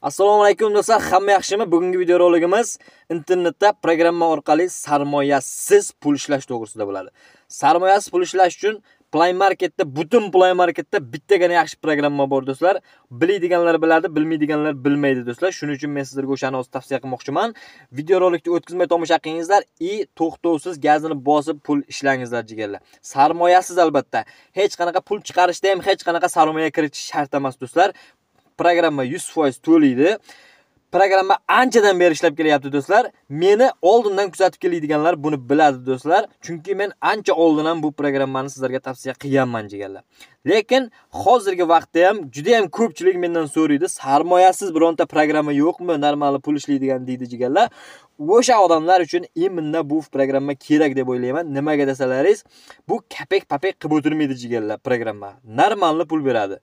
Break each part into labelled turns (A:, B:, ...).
A: Assalomu alaykum do'stlar, hamma yaxshimi? Bugungi videoroligimiz internetda programma orqali sarmoyasiz pul ishlash to'g'risida bo'ladi. Sarmoyasiz pul ishlash uchun Play Marketda, butun Play Marketda bittagina yaxshi programma bor do'stlar. Biladiganlar biladi, bilmaydiganlar bilmaydi do'stlar. Shuning uchun men sizlarga o'shani o'z tavsiya qilmoqchiman. Videorolikni o'tkazmay tomosha qilingizlar, to'xtovsiz gazini bosib pul ishlangizlar jigarlar. Sarmoyasiz albatta. Hech qanaqa pul chiqarishda ham hech qanaqa sarmoya kiritish shart emas do'stlar. Programma 100% to'laydi. Programma anchadan beri ishlab kelyapti do'stlar. Meni oldindan kuzatib keladiganlar buni biladi do'stlar. Chunki men ancha oldindan bu programmani sizlarga tavsiya qilganman jigarlar. Lekin hozirgi vaqtda ham juda ham ko'pchilik mendan so'raydi, sarmoyasiz bironta programma yo'qmi, normal pul ishlaydigan deydi jigarlar. O'sha odamlar uchun imminda bu programma kerak deb o'ylayman. Nimaga desalaringiz, bu kapek-papek qilib o'tirmaydi jigarlar programma. Normal pul beradi.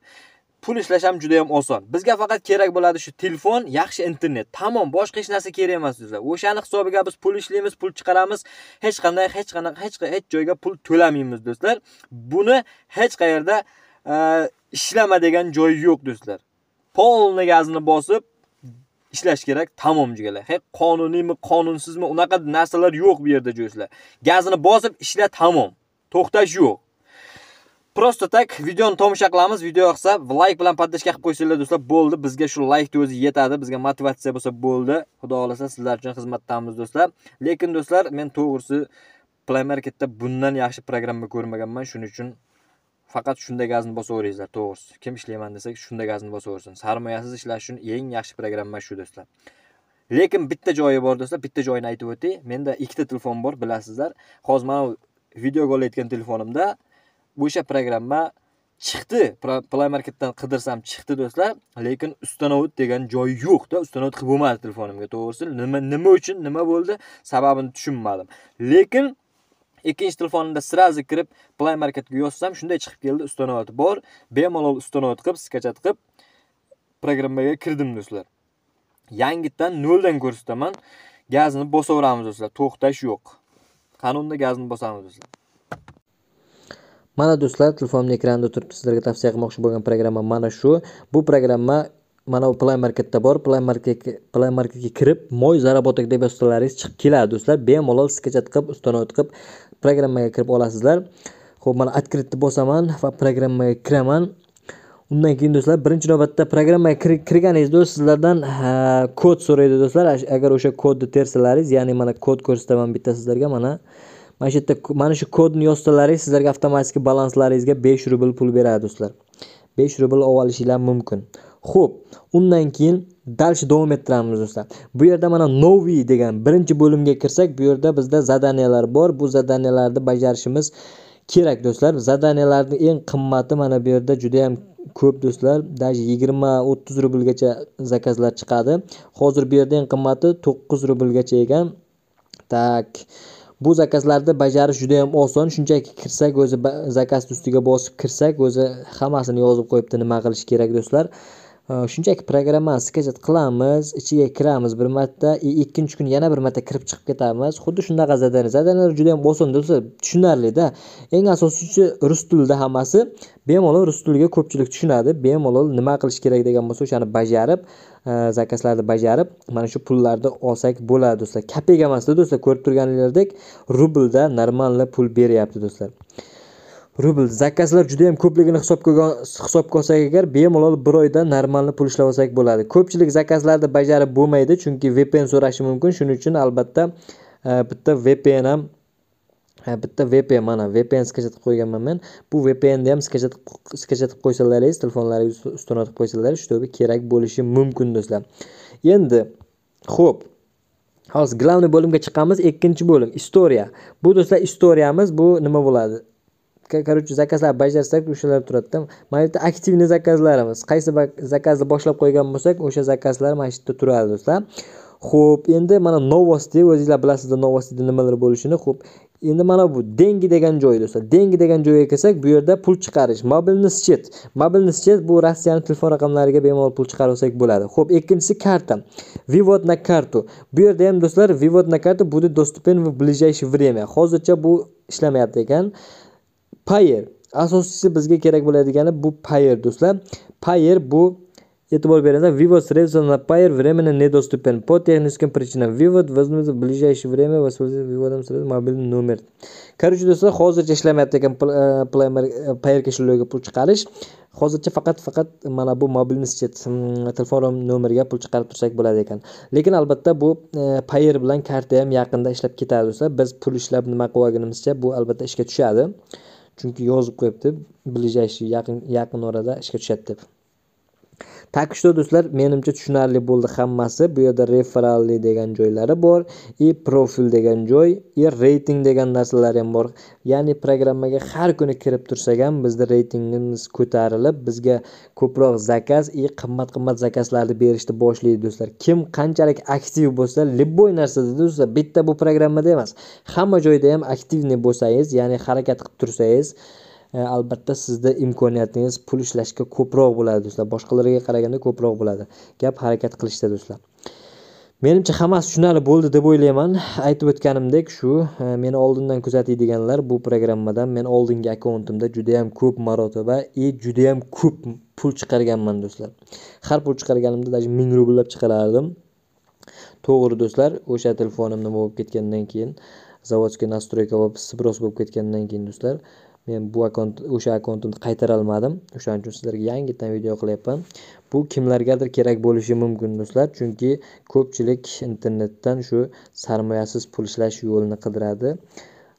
A: Pul ishlash ham juda ham oson. Bizga faqat kerak bo'ladi shu telefon, yaxshi internet. Tamom, boshqa hech narsa kerak emas do'stlar. O'shani hisobiga biz pul ishlaymiz, pul chiqaramiz. Hech joyga pul to'lamaymiz do'stlar. Buni hech qayerda ishlama degan joy yo'q do'stlar. Polni gazini bosib ishlash kerak. Tamom jigarlar. Hech qonuniymi, qonunsizmi, unaqa narsalar yo'q bu yerda do'stlar. Gazini bosib ishla, tamom. To'xtash yo'q. Prosta tak videoni tomosha qilamiz. Video yoqsa like bilan podpishka qilib qo'ysanglar do'stlar, bo'ldi. Bizga shu like o'zi yetadi, bizga motivatsiya bo'lsa bo'ldi. Xudo xolasa sizlar uchun xizmatdamiz do'stlar. Lekin do'stlar, men to'g'risi Play Marketda bundan yaxshi programma ko'rmaganman. Shuning uchun faqat shunday gazni bosaveringizlar, to'g'risi. Kim ishlayman desak, shunday gazni bosaversin. Sarmoyasiz ishlash uchun eng yaxshi programma shu do'stlar. Lekin bitta joyi bor do'stlar, bitta joyini aytib o'tay. Menda ikkita telefon bor, bilasizlar. Hozir mana video qo'llayotgan telefonimda o'sha programma chiqdi. Play Marketdan qidirsam chiqdi do'stlar, lekin ustanovat degan joy yo'q-da. Ustanovat qilib bo'lmadi telefonimga, to'g'risi. Nima uchun, nima bo'ldi? Sababini tushunmadim. Lekin ikkinchi telefonimda sirazi kirib Play Marketga yozsam, shunday chiqib keldi, ustanovat bor. Bemalol ustanovat qilib, skachat qilib programmaga kirdim do'stlar. Yangitdan noldan ko'rsataman. Gazini bosaveramiz do'stlar. To'xtash yo'q. Qanunda gazni bosamiz do'stlar.
B: Mana do'stlar, telefonimning ekranida turibdi. Sizlarga tavsiya qilmoqchi bo'lgan programma mana shu. Bu programma mana Play Marketda bor. Play Marketga kirib, moy zarobatok deb yozsalaringiz chiqib keladi do'stlar. Bemalol skachat qilib, ustanovat qilib programmaga kirib olasizlar. Xo'p, mana открытni bosaman va programmaga kiraman. Undan keyin do'stlar, birinchi navbatda programmaga kirganingizda sizlardan kod so'raydi do'stlar. Agar o'sha kodni tersalaringiz, ya'ni mana kod ko'rsataman bitta sizlarga mana. Mana shu kodni yozsalaringiz sizlarga avtomatik balanslaringizga 5 rubl pul beradi do'stlar. 5 rubl olishingiz mumkin. Xo'p, undan keyin dalshi davom ettiramiz do'stlar. Bu yerda mana novi degan birinchi bo'limga kirsak, bu yerda bizda zadaniyalar bor. Bu zadaniyalarni bajarishimiz kerak do'stlar. Zadaniyalarning eng qimmati mana bu yerda juda ham ko'p do'stlar. Даже 20-30 rublgacha zakazlar chiqadi. Hozir bu yerda eng qimmati 9 rublgacha ekan. Tak. Bu zakazlarni bajarish juda ham oson. Shunchaki kirsak, o'zi zakaz ustiga bosib kirsak, o'zi hammasini yozib qo'yibdi nima qilish kerak do'stlar. Shunchaki programmani skachat qilamiz, ichiga kiramiz bir marta, ikkinchi kun yana bir marta kirib chiqib ketamiz. Xuddi shunaqa zadaniyalar juda ham oson do'stlar, tushunarli-da. Eng asosiysi rus tilida hammasi. Bemalol rus tiliga ko'pchilik tushunadi. Bemalol nima qilish kerak degan bo'lsa, o'shani bajarib, zakazlarni bajarib, mana shu pullarni olsak bo'ladi do'stlar. Kapek emas do'stlar, ko'rib turganingizdek, rublda normal pul beryapti do'stlar. Rubl zakazlar juda ham ko'pligini hisobga olsak agar, bemalol bir oyda normal pul ishlab olsak bo'ladi. Ko'pchilik zakazlarni bajarib bo'lmaydi, chunki VPN so'rashi mumkin. Shuning uchun albatta bitta VPN mana VPN skachat qilib qo'yganman men. Bu VPNni ham skachat qilib qo'ysalaringiz, telefonlaringizni ustanovat qilib qo'ysalaringiz, shu kerak bo'lishi mumkin do'stlar. Endi xo'p, hozir glavniy bo'limga chiqamiz. Ikkinchi bo'lim istoriya. Bu do'stlar istoriyamiz, bu nima bo'ladi? Короче, zakazlar bajarsak, o'shalar turadi. Mana bu yerda aktivniy zakazlarimiz. Qaysi zakazni boshlab qo'ygan bo'lsak, o'sha zakazlar mana shu yerda turadi do'stlar. Xo'p, endi mana novosti, o'zingizlar bilasizlar novostida nimalar bo'lishini. Xo'p, endi mana bu dengi degan joy do'stlar. Dengi degan joyga kelsak, bu yerda pul chiqarish. Mobilniy schet. Mobilniy schet bu Rossiyaning telefon raqamlariga bemalol pul chiqarib olsak bo'ladi. Xo'p, ikkinchisi karta. Vivod na kartu. Bu yerda ham do'stlar, vivod na kartu будет доступен в ближайшее время. Hozircha bu ishlamayapti ekan. Payer. Asosiysi bizga kerak bo'ladigani bu Payer do'stlar. Payer bu E'tibor beringlar. Вывод средств на Payer временно недоступен. По техническим причинам. Вывод возможно в ближайшее время воспользоваться выводом средств mobilniy nomer. Короче, do'stlar, hozircha ishlamayapti ekan Payer kошелегiga pul chiqarish. Hozircha faqat mana bu mobilniy telefon nomeriga pul chiqarib tursak bo'ladi ekan. Lekin albatta bu Payer bilan karta ham yaqinda ishlab ketadi do'stlar. Biz pul ishlab nima qilib olganimizcha bu albatta ishga tushadi. Chunki yozib qo'yibdi, ближайший yaqin orada ishga tushadi deb. Так что do'stlar, menimcha tushunarli bo'ldi hammasi. Bu yerda referralli degan joylari bor, profil degan joy, rating degan narsalar ham bor. Ya'ni programmaga har kuni kirib tursak ham bizda reytingimiz ko'tarilib, bizga ko'proq zakaz, qimmat zakazlarni berishni boshlaydi do'stlar. Kim qanchalik aktiv bo'lsa, любой narsada do'stlar, bitta bu programmada emas, hamma joyda ham aktivni bo'lsangiz, ya'ni harakat qilib tursangiz, albatta sizda imkoniyatingiz pul ishlashga ko'proq bo'ladi do'stlar. Boshqalarga qaraganda ko'proq bo'ladi. Gap harakat qilishda do'stlar. Menimcha hammasi tushunarli bo'ldi deb o'ylayman. Aytib o'tganimdek, shu meni oldindan kuzatadiganlar bu programmadan men oldingi akkauntimda juda ham ko'p marotaba juda ham ko'p pul chiqarganman do'stlar. Har pul chiqarganimda даже 1000 rublab chiqarardim. To'g'ri do'stlar, o'sha telefonim nima bo'lib ketgandan keyin, zavodskiy настройка bo'lib, sbros bo'lib ketgandan keyin do'stlar, men bu o'sha akkauntimni qaytara olmadim. O'shaning uchun sizlarga yangidan video qilyapman. Bu kimlargadir kerak bo'lishi mumkin do'stlar, chunki ko'pchilik internetdan shu sarmoyasiz pul ishlash yo'lini qidiradi.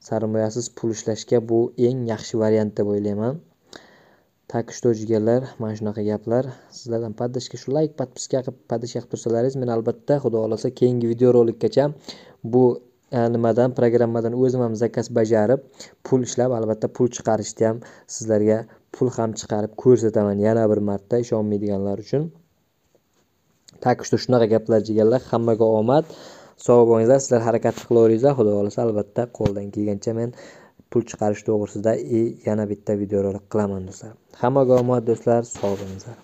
B: Sarmoyasiz pul ishlashga bu eng yaxshi variant deb o'ylayman. Так что jigarlar, mana shunaqa gaplar. Sizlardan podpishka, shu like, podpiska qilib podpishka qilib tursalaringiz, men albatta xudo xolasa keyingi video rolikgacha bu nimadan programmadan o'zim ham zakaz bajarib, pul ishlab, albatta pul chiqarishni ham sizlarga pul ham chiqarib ko'rsataman yana bir marta, ishonmaydiganlar uchun. Так что shunaqa gaplar jigarlar, hammaga omad. Sog' bo'linglar, sizlar harakat qilaveringlar, xudo xolasa albatta qo'ldan kelgancha men pul chiqarish to'g'risida yana bitta video rolik qilaman do'stlar. Hammaga omad do'stlar, sog' bo'linglar.